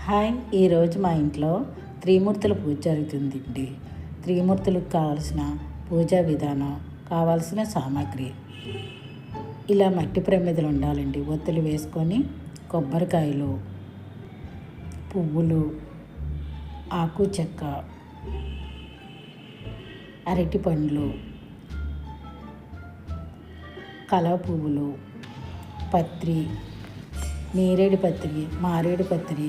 Hi, ఈరోజు మా ఇంట్లో త్రిమూర్తుల పూజ జరుగుతుందండి. త్రిమూర్తులకు కావాల్సిన పూజా విధానం, కావాల్సిన సామాగ్రి ఇలా మట్టి ప్రమిదలు ఉండాలండి. ఒత్తులు వేసుకొని కొబ్బరికాయలు, పువ్వులు, ఆకు చెక్క, అరటి పండ్లు, కలవ పువ్వులు, పత్రి, నేరేడు పత్రి, మారేడు పత్రి,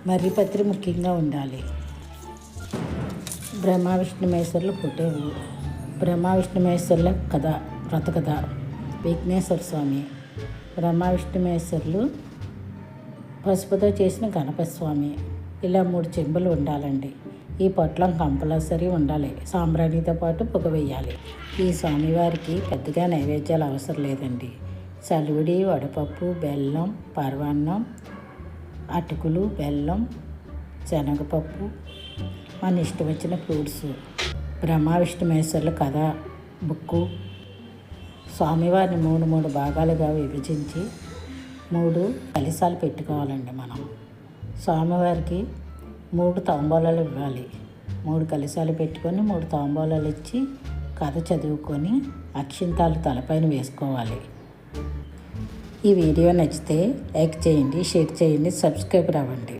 మర్రి పత్రి ముఖ్యంగా ఉండాలి. బ్రహ్మ విష్ణు మహేశ్వరులు ఫోటో, బ్రహ్మ విష్ణు మహేశ్వరుల కథ, వ్రతకథ, విఘ్నేశ్వర స్వామి, బ్రహ్మ విష్ణు మహేశ్వరులు, పసుపుతో చేసిన గణపతి స్వామి, ఇలా 3 చెంబులు ఉండాలండి. ఈ పొట్లం కంపల్సరీ ఉండాలి. సాంబ్రాణితో పాటు పొగ వేయాలి. ఈ స్వామివారికి పెద్దగా నైవేద్యాలు అవసరం లేదండి. చలివిడి, వడపప్పు, బెల్లం, పరమాన్నం, అటుకులు, బెల్లం, శనగపప్పు, మన ఇష్టం వచ్చిన ఫ్రూట్స్, బ్రహ్మ విష్ణు మహేశ్వరుల కథ బుక్కు, స్వామివారిని 3 భాగాలుగా విభజించి 3 కలశాలు పెట్టుకోవాలండి. మనం స్వామివారికి 3 తాంబూలాలు ఇవ్వాలి. 3 కలశాలు పెట్టుకొని 3 తాంబూలాలు ఇచ్చి కథ చదువుకొని అక్షింతాలు తలపైన వేసుకోవాలి. ఈ వీడియో నచ్చితే లైక్ చేయండి, షేర్ చేయండి, సబ్స్క్రైబ్ అవ్వండి.